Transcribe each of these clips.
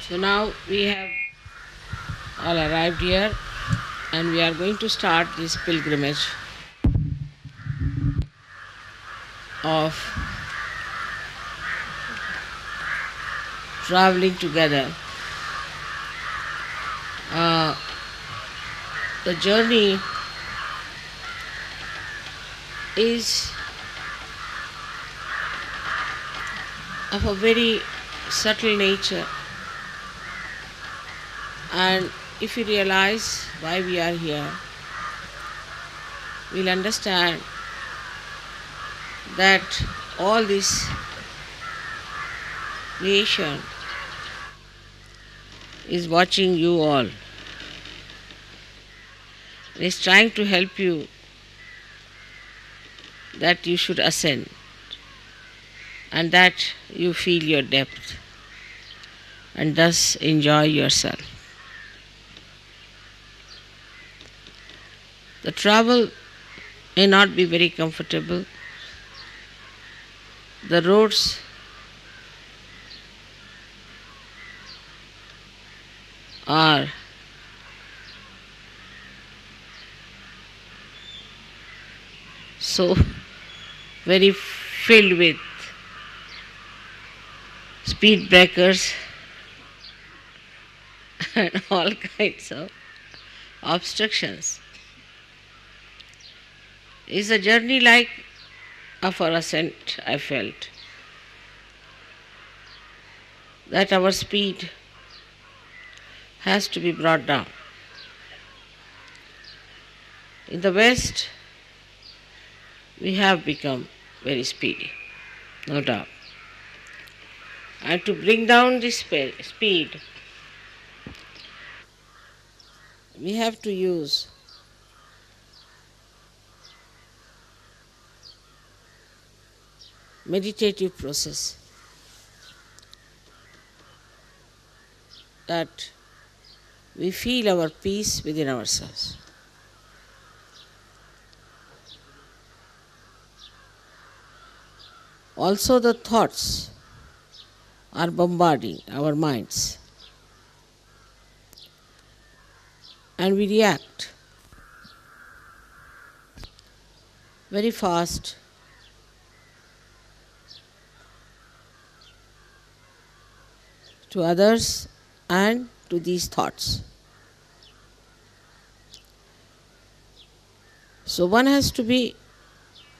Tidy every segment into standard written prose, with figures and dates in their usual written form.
So now we have all arrived here and we are going to start this pilgrimage of traveling together. Uh, the journey is of a very subtle nature, and if you realize why we are here, we'll understand that all this creation is watching you all. It is trying to help you that you should ascend and that you feel your depth and thus enjoy yourself. The travel may not be very comfortable. The roads are so very filled with speed breakers and all kinds of obstructions. Is a journey like of our ascent, I felt. That our speed has to be brought down. In the West, we have become very speedy, no doubt. And to bring down this speed, we have to use meditative process that we feel our peace within ourselves. Also, the thoughts are bombarding our minds, and we react very fast to others and to these thoughts. So one has to be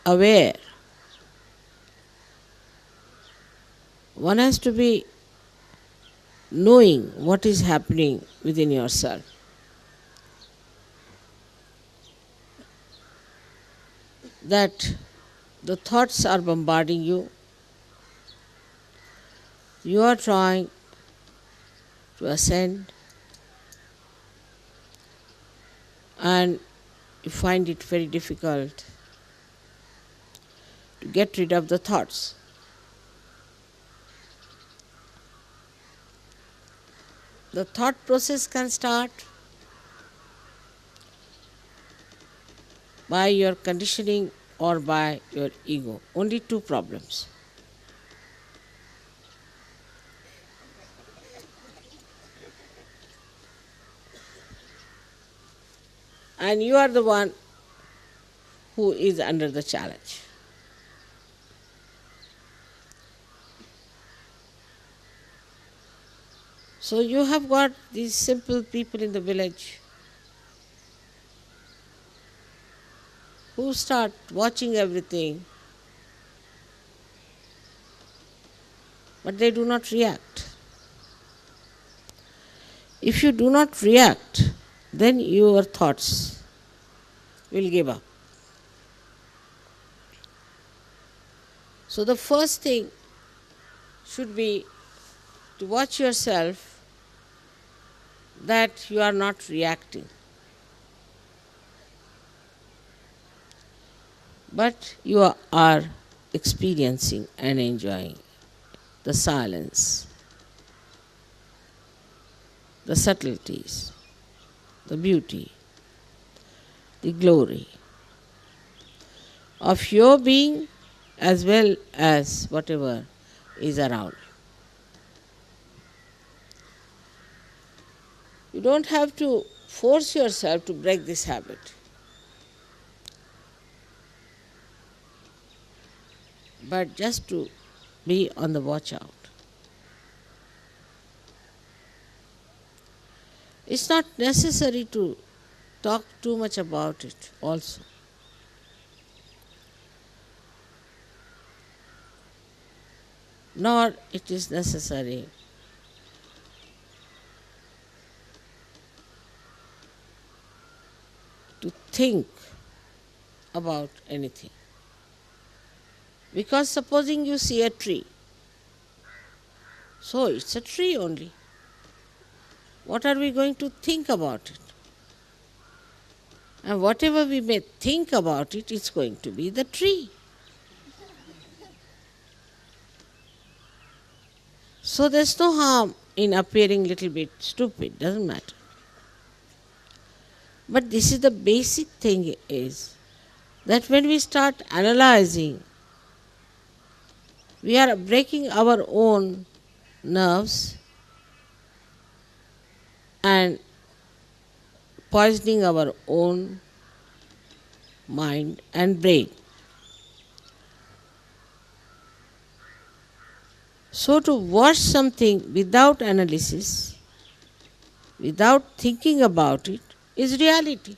aware, one has to be knowing what is happening within yourself. That the thoughts are bombarding you, you are trying to ascend, and you find it very difficult to get rid of the thoughts. The thought process can start by your conditioning or by your ego. Only two problems. And you are the one who is under the challenge. So you have got these simple people in the village who start watching everything, but they do not react. If you do not react, then your thoughts will give up. So the first thing should be to watch yourself that you are not reacting, but you are experiencing and enjoying the silence, the subtleties, the beauty, the glory of your being as well as whatever is around. You don't have to force yourself to break this habit. But just to be on the watch out. It's not necessary to talk too much about it also. Nor it is necessary to think about anything. Because supposing you see a tree, so it's a tree only. What are we going to think about it? And whatever we may think about it, it's going to be the tree. So there's no harm in appearing a little bit stupid, doesn't matter. But this is the basic thing is that when we start analyzing, we are breaking our own nerves and poisoning our own mind and brain. So to watch something without analysis, without thinking about it, is reality.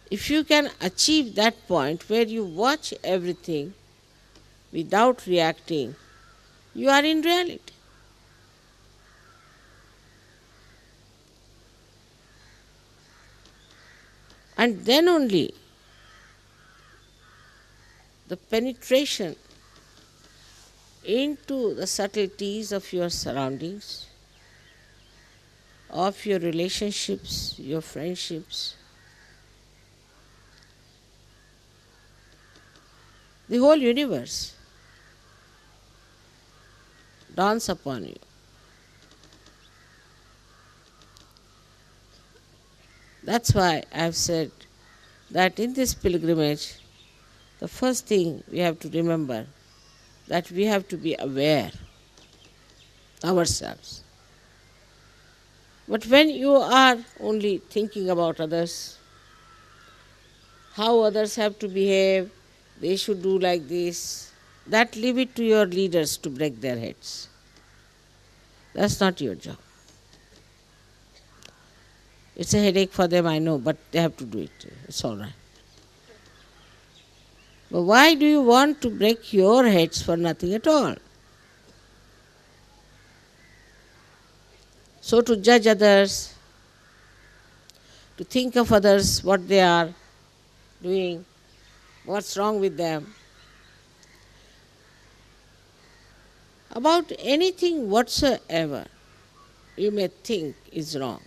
If you can achieve that point where you watch everything without reacting, you are in reality. And then only the penetration into the subtleties of your surroundings, of your relationships, your friendships, the whole universe dawns upon you. That's why I have said that in this pilgrimage, the first thing we have to remember that we have to be aware ourselves. But when you are only thinking about others, how others have to behave, they should do like this, that leave it to your leaders to break their heads. That's not your job. It's a headache for them, I know, but they have to do it. It's all right. But why do you want to break your heads for nothing at all? So to judge others, to think of others, what they are doing, what's wrong with them, about anything whatsoever you may think is wrong,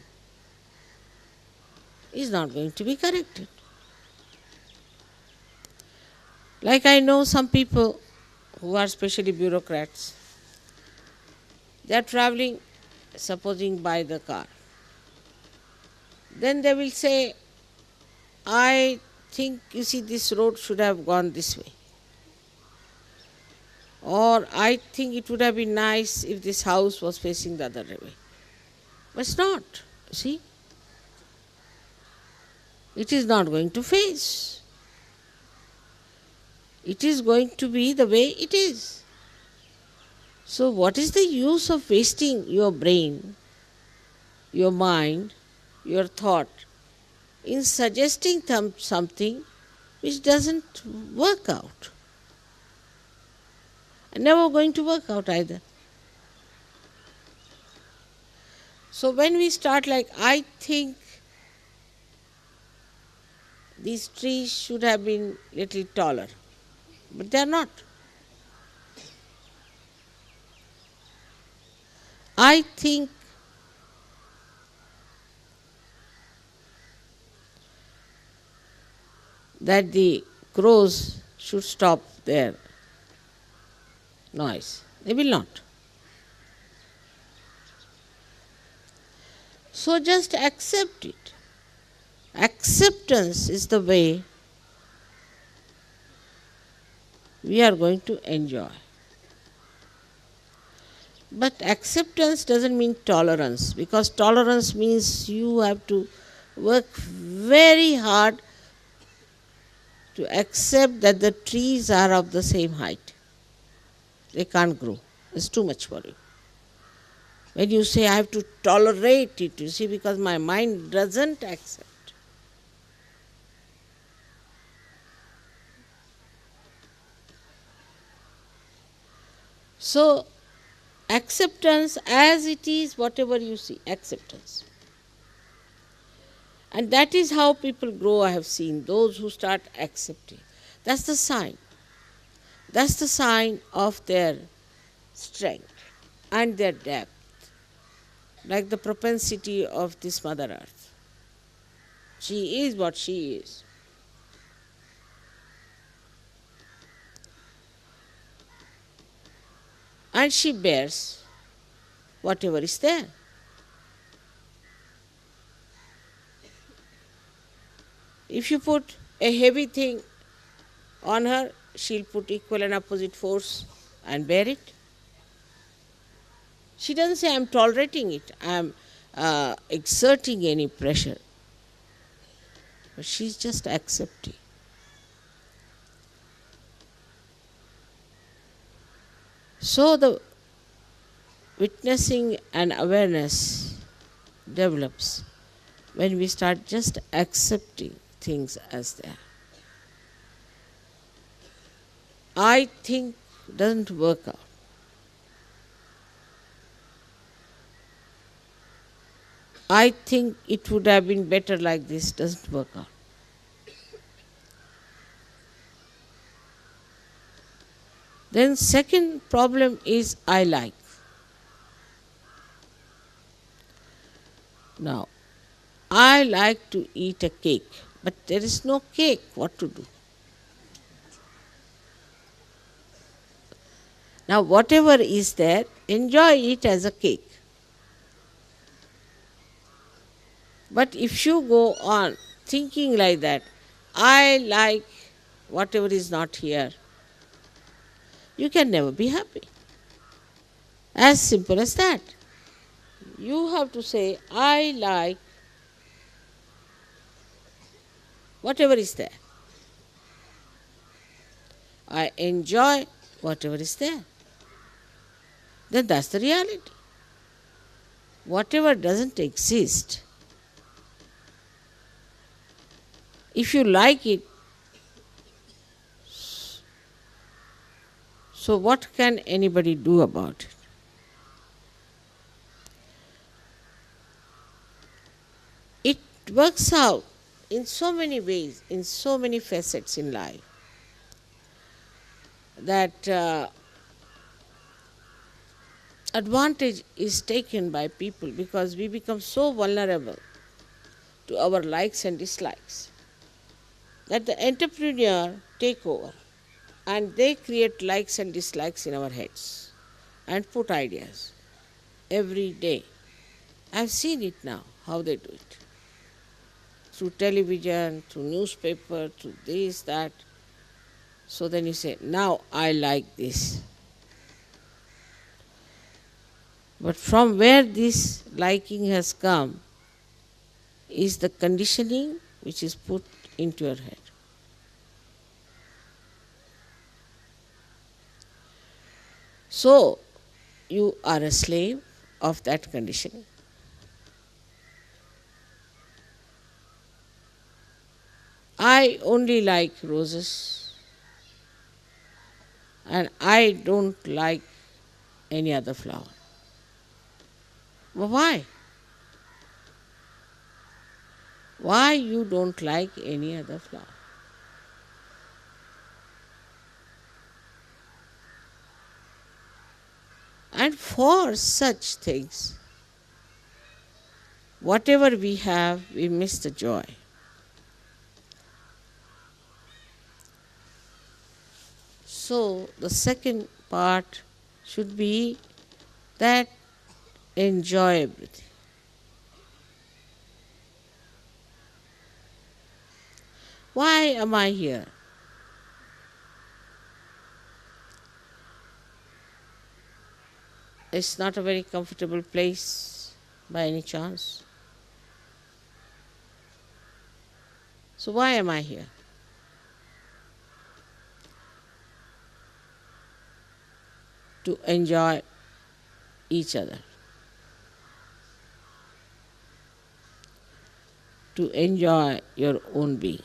is not going to be corrected. Like I know some people who are especially bureaucrats, they are traveling, supposing by the car. Then they will say, I think, you see, this road should have gone this way. Or I think it would have been nice if this house was facing the other way. But it's not, see. It is not going to face. It is going to be the way it is. So what is the use of wasting your brain, your mind, your thought in suggesting something which doesn't work out? And never going to work out either. So when we start like, I think these trees should have been little taller, but they are not. I think that the crows should stop their noise. They will not. So just accept it. Acceptance is the way we are going to enjoy. But acceptance doesn't mean tolerance, because tolerance means you have to work very hard to accept that the trees are of the same height. They can't grow. It's too much for you. When you say I have to tolerate it, you see, because my mind doesn't accept. So, acceptance as it is, whatever you see, acceptance. And that is how people grow, I have seen, those who start accepting. That's the sign. That's the sign of their strength and their depth, like the propensity of this Mother Earth. She is what she is. And she bears whatever is there. If you put a heavy thing on her, she'll put equal and opposite force and bear it. She doesn't say, I'm tolerating it, I'm exerting any pressure. But she's just accepting. So the witnessing and awareness develops when we start just accepting things as they are. I think doesn't work out. I think it would have been better like this, doesn't work out. Then second problem is I like. Now, I like to eat a cake, but there is no cake. What to do? Now, whatever is there, enjoy it as a cake. But if you go on thinking like that, I like whatever is not here, you can never be happy. As simple as that. You have to say, I like whatever is there. I enjoy whatever is there. Then that's the reality. Whatever doesn't exist, if you like it, so what can anybody do about it? It works out in so many ways, in so many facets in life, that advantage is taken by people because we become so vulnerable to our likes and dislikes that the entrepreneur take over and they create likes and dislikes in our heads and put ideas every day. I've seen it now, how they do it. Through television, through newspaper, through this, that. So then you say, now I like this. But from where this liking has come is the conditioning which is put into your head. So you are a slave of that conditioning. I only like roses and I don't like any other flower. Well, why? Why you don't like any other flower? And for such things, whatever we have, we miss the joy. So the second part should be that enjoy everything. Why am I here? It's not a very comfortable place by any chance. So why am I here? To enjoy each other, to enjoy your own being.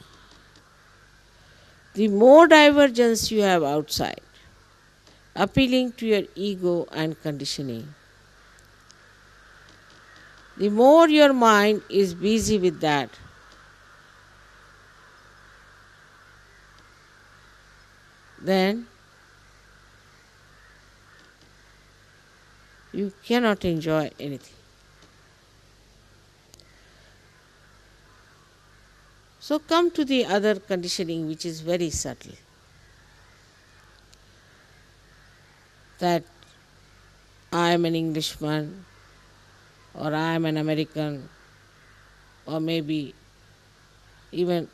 The more divergence you have outside, appealing to your ego and conditioning, the more your mind is busy with that, then you cannot enjoy anything. So come to the other conditioning, which is very subtle. That I am an Englishman, or I am an American, or maybe even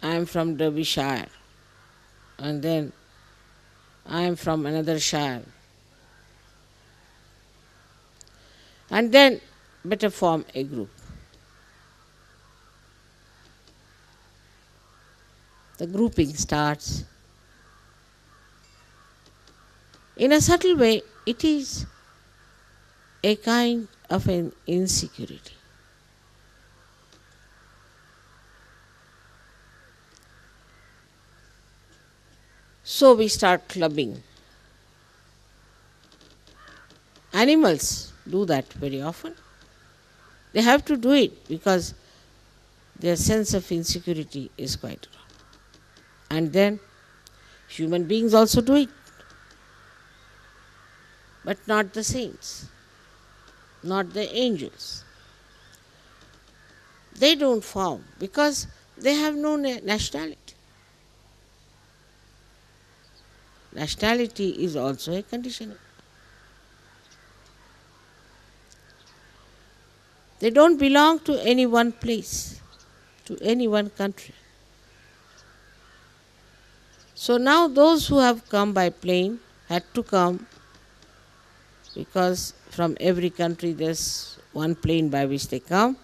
I am from Derbyshire, and then I am from another shire. And then better form a group. The grouping starts. In a subtle way, it is a kind of an insecurity. So we start clubbing. Animals do that very often. They have to do it because their sense of insecurity is quite wrong. And then human beings also do it. But not the saints, not the angels. They don't form because they have no nationality. Nationality is also a conditioning. They don't belong to any one place, to any one country. So now those who have come by plane had to come because from every country there's one plane by which they come.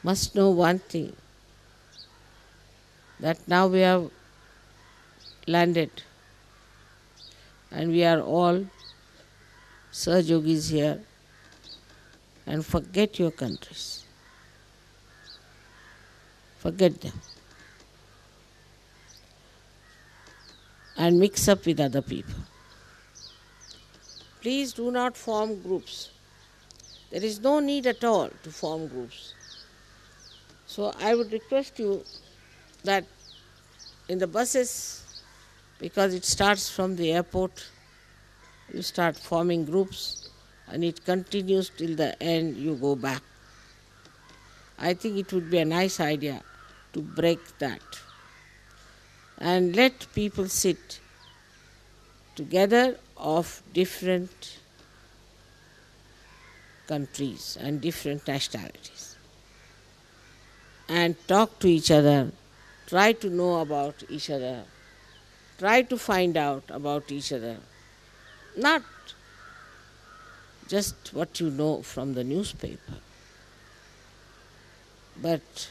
Must know one thing, that now we have landed and we are all Sahajogis here, and forget your countries. Forget them. And mix up with other people. Please do not form groups. There is no need at all to form groups. So I would request you that in the buses, because it starts from the airport, you start forming groups and it continues till the end, you go back. I think it would be a nice idea to break that and let people sit together of different countries and different nationalities and talk to each other, try to know about each other, try to find out about each other, not just what you know from the newspaper, but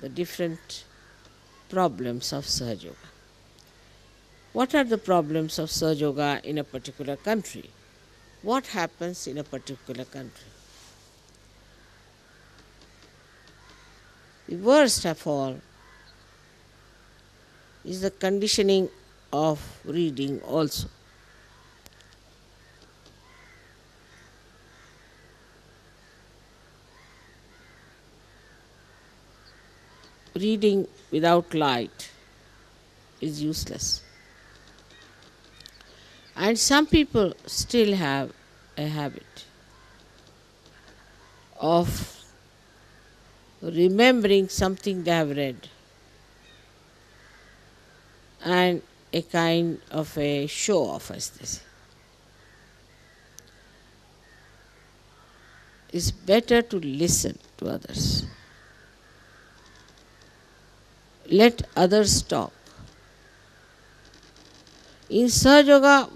the different problems of Sahaja Yoga. What are the problems of Sahaja Yoga in a particular country? What happens in a particular country? The worst of all is the conditioning of reading also. Reading without light is useless. And some people still have a habit of remembering something they have read and a kind of a show off, as they say. It's better to listen to others. Let others talk. In Sahaja Yoga,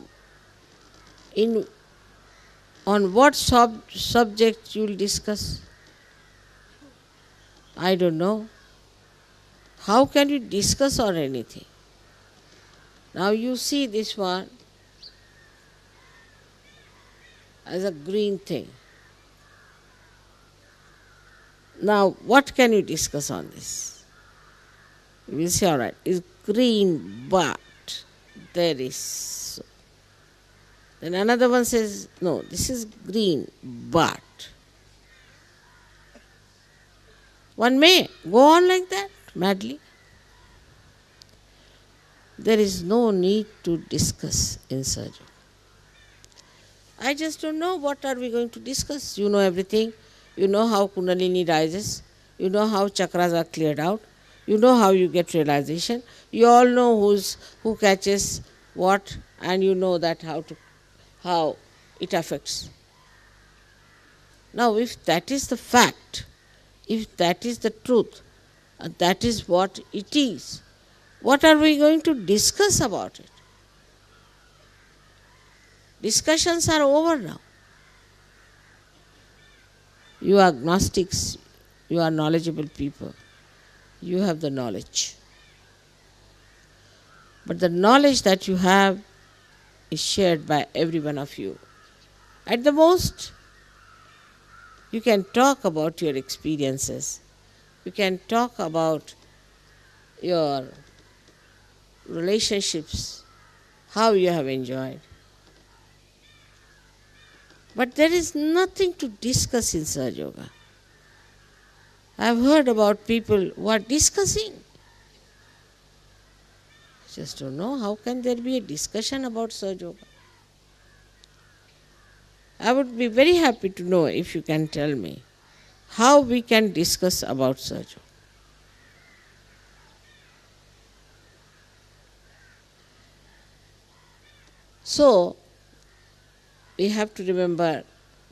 In on what subject you'll discuss? I don't know. How can you discuss on anything? Now you see this one as a green thing. Now what can you discuss on this? You will say, all right, it's green, but there is. Then another one says, no, this is green, but. One may go on like that, madly. There is no need to discuss in Sahaja. I just don't know what are we going to discuss. You know everything. You know how Kundalini rises. You know how chakras are cleared out. You know how you get realization. You all know who catches what, and you know that how it affects. Now, if that is the fact, if that is the truth, and that is what it is, what are we going to discuss about it? Discussions are over now. You are agnostics, you are knowledgeable people, you have the knowledge. But the knowledge that you have is shared by every one of you. At the most, you can talk about your experiences. You can talk about your relationships, how you have enjoyed. But there is nothing to discuss in Sahaja Yoga. I have heard about people who are discussing. I just don't know how can there be a discussion about Sahaja Yoga. I would be very happy to know if you can tell me how we can discuss about Sahaja Yoga. So, we have to remember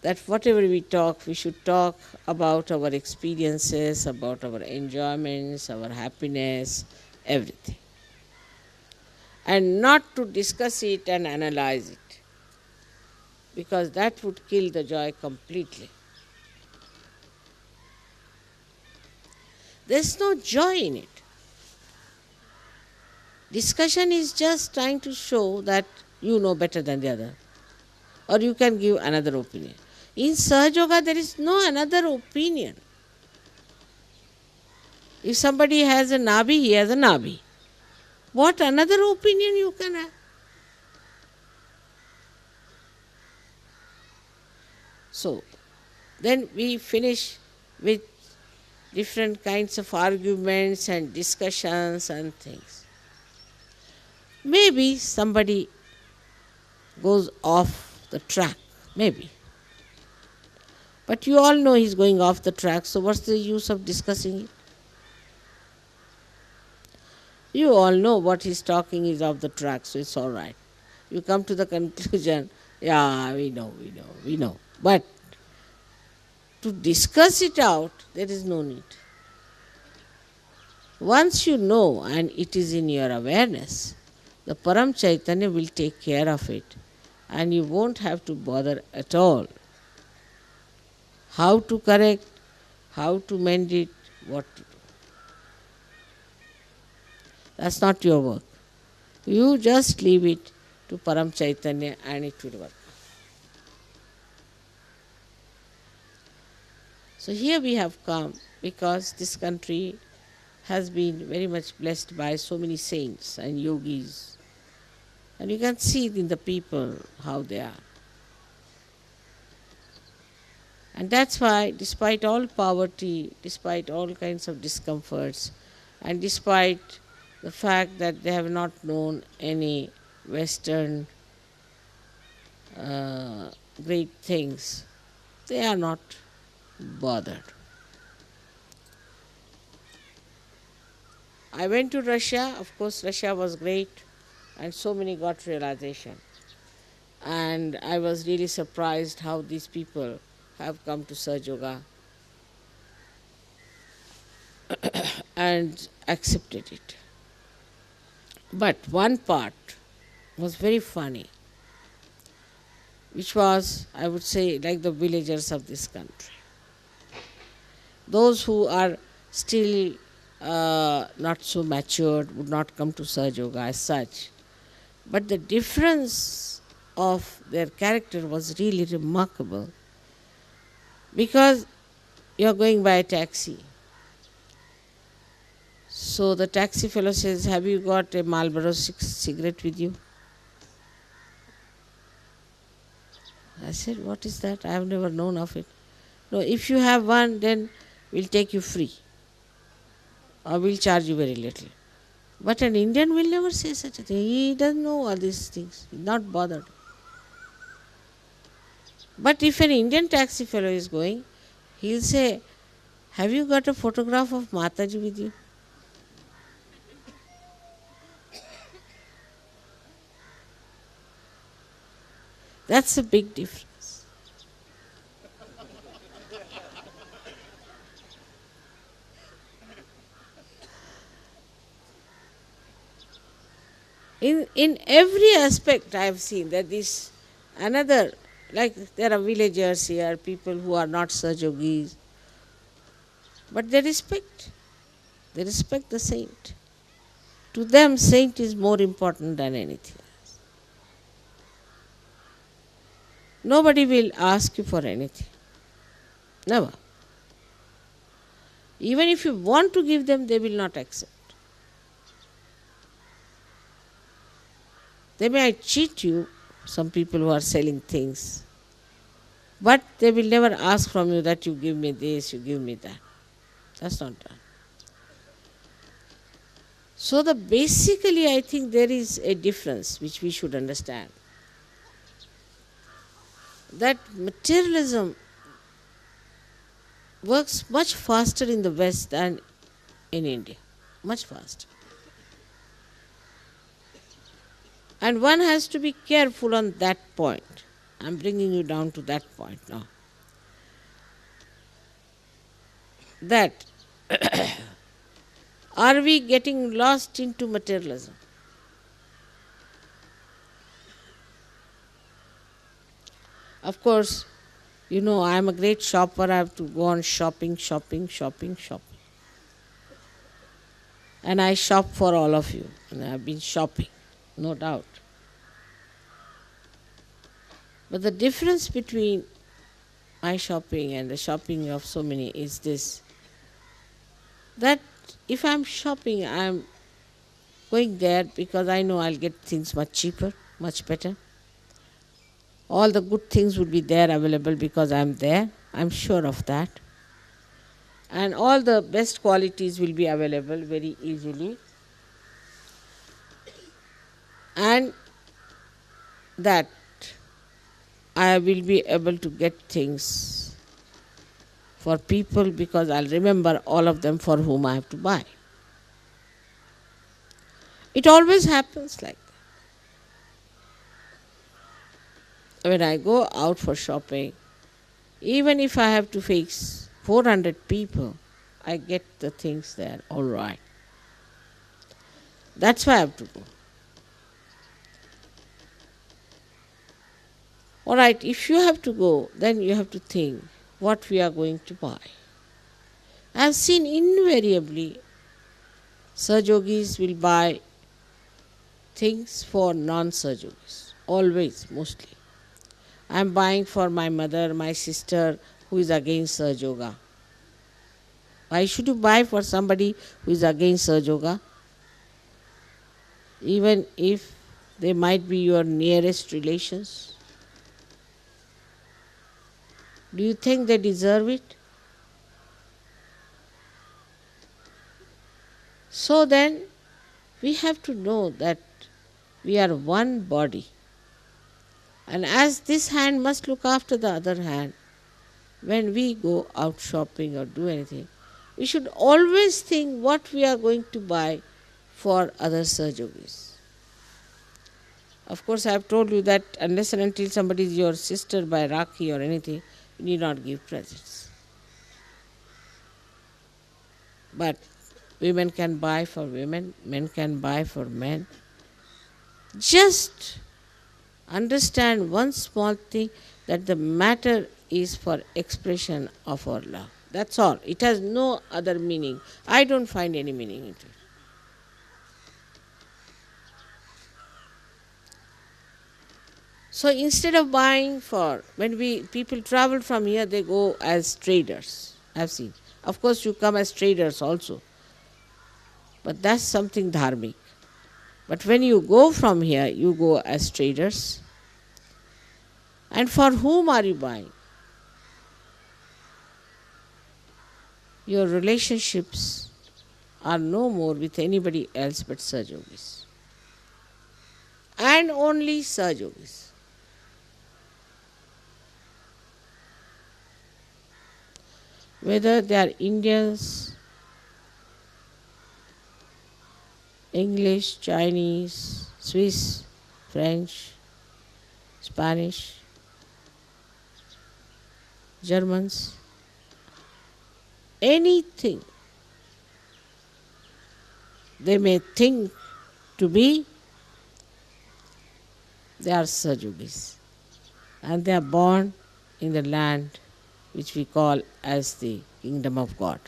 that whatever we talk, we should talk about our experiences, about our enjoyments, our happiness, everything. And not to discuss it and analyze it, because that would kill the joy completely. There's no joy in it. Discussion is just trying to show that you know better than the other, or you can give another opinion. In Sahaja Yoga, there is no another opinion. If somebody has a Nabi, he has a Nabi. What another opinion you can have? So, then we finish with different kinds of arguments and discussions and things. Maybe somebody goes off the track, maybe. But you all know he's going off the track, so what's the use of discussing it? You all know what he's talking is off the track, so it's all right. You come to the conclusion, yeah, we know. But to discuss it out, there is no need. Once you know and it is in your awareness, the Param Chaitanya will take care of it, and you won't have to bother at all. How to correct, how to mend it, what to do. That's not your work. You just leave it to Param Chaitanya and it will work. So here we have come because this country has been very much blessed by so many saints and yogis. And you can see it in the people how they are. And that's why, despite all poverty, despite all kinds of discomforts, and despite the fact that they have not known any Western great things, they are not bothered. I went to Russia. Of course, Russia was great, and so many got realization. And I was really surprised how these people have come to Sahaja Yoga and accepted it. But one part was very funny. which was, I would say, like the villagers of this country. Those who are still not so matured would not come to Sahaja Yoga as such. But the difference of their character was really remarkable, because you are going by a taxi. So the taxi fellow says, "Have you got a Marlboro cigarette with you?" I said, "What is that? I have never known of it." "No, if you have one, then we'll take you free, or we'll charge you very little." But an Indian will never say such a thing. He doesn't know all these things. He's not bothered. But if an Indian taxi fellow is going, he'll say, "Have you got a photograph of Mataji with you?" That's a big difference. In every aspect I have seen that this another, like there are villagers here, people who are not Sahajogis, but they respect the saint. To them, saint is more important than anything. Nobody will ask you for anything. Never. Even if you want to give them, they will not accept. They may cheat you, some people who are selling things, but they will never ask from you that you give me this, you give me that. That's not done. So basically I think there is a difference which we should understand. That materialism works much faster in the West than in India. Much faster. And one has to be careful on that point. I'm bringing you down to that point now. That are we getting lost into materialism? Of course, you know, I am a great shopper. I have to go on shopping. And I shop for all of you. And I have been shopping, no doubt. But the difference between my shopping and the shopping of so many is this, that if I'm shopping, I'm going there because I know I'll get things much cheaper, much better. All the good things would be there available because I'm there. I'm sure of that. And all the best qualities will be available very easily. And that I will be able to get things for people because I'll remember all of them for whom I have to buy. It always happens like that. When I go out for shopping, even if I have to face 400 people, I get the things there all right. That's why I have to go. All right, if you have to go, then you have to think what we are going to buy. I have seen invariably Sahajogis will buy things for non-Sahajogis, always, mostly. I am buying for my mother, my sister, who is against Sahaja Yoga. Why should you buy for somebody who is against Sahaja Yoga? Even if they might be your nearest relations? Do you think they deserve it? So then, we have to know that we are one body. And as this hand must look after the other hand, when we go out shopping or do anything, we should always think what we are going to buy for other Sahajogis. Of course, I have told you that unless and until somebody is your sister by Rakhi or anything, you need not give presents. But women can buy for women, men can buy for men. Just understand one small thing, that the matter is for expression of our love. That's all. It has no other meaning. I don't find any meaning into it. So instead of buying for, when people travel from here, they go as traders. I've seen. Of course, you come as traders also, but that's something dharmic. But when you go from here, you go as traders. And for whom are you buying? Your relationships are no more with anybody else but Sahajogis. And only Sahajogis. Whether they are Indians, English, Chinese, Swiss, French, Spanish, Germans, anything they may think to be, they are Sahajogis. And they are born in the land which we call as the kingdom of God.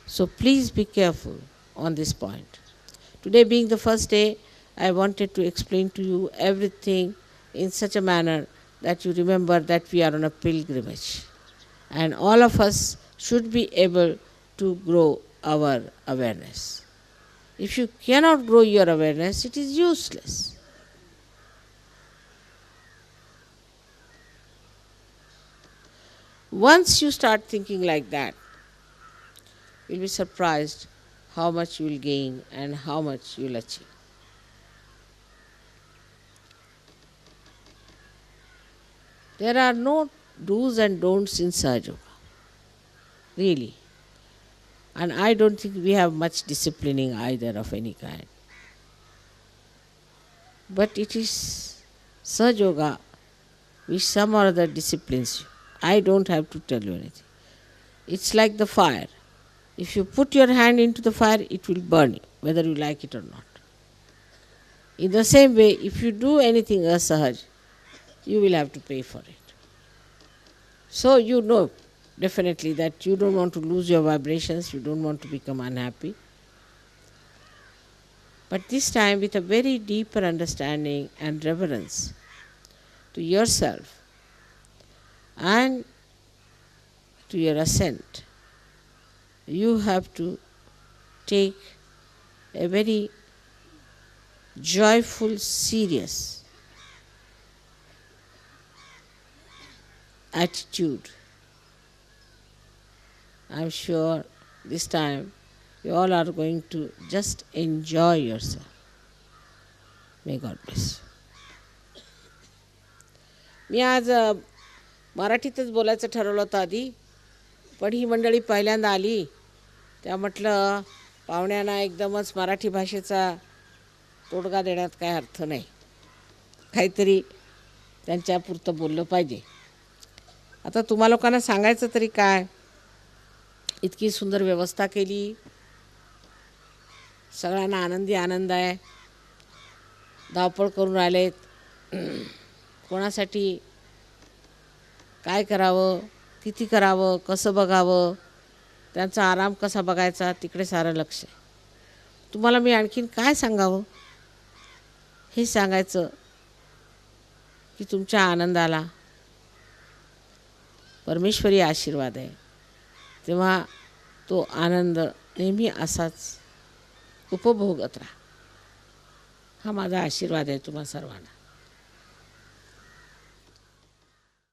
So please be careful on this point. Today being the first day, I wanted to explain to you everything in such a manner that you remember that we are on a pilgrimage. And all of us should be able to grow our awareness. If you cannot grow your awareness, it is useless. Once you start thinking like that, you'll be surprised how much you will gain and how much you will achieve. There are no do's and don'ts in Sahaja Yoga, really. And I don't think we have much disciplining either of any kind. But it is Sahaja Yoga which some or other disciplines you. I don't have to tell you anything. It's like the fire. If you put your hand into the fire, it will burn you, whether you like it or not. In the same way, if you do anything asahaj, you will have to pay for it. So you know definitely that you don't want to lose your vibrations, you don't want to become unhappy. But this time with a very deeper understanding and reverence to yourself and to your ascent, you have to take a very joyful, serious attitude. I'm sure this time you all are going to just enjoy yourself. May God bless you. मी आज मराठीतच बोलायचं ठरवलं होतं आधी, पण ही मंडळी पहिल्यांदा आली, त्या म्हटलं पाहुण्यांना एकदमच मराठी भाषेचा तोडगा देण्यात काय अर्थ नाही, काहीतरी त्यांच्यापुरतं बोललं पाहिजे. आता तुम्हा लोकांना सांगायचं तरी काय, इतकी सुंदर व्यवस्था केली, सगळ्यांना आनंदी आनंद आहे, धावपळ करून राहिलेत, कोणासाठी काय करावं, किती करावं, कसं बघावं, त्यांचा आराम कसा बघायचा, तिकडे सारं लक्ष आहे. तुम्हाला मी आणखीन काय सांगावं, हे सांगायचं की तुमच्या आनंदाला परमेश्वरी आशीर्वाद आहे, तेव्हा तो आनंद नेहमी असाच उपभोगत राहा. हा माझा आशीर्वाद आहे तुम्हा सर्वांना.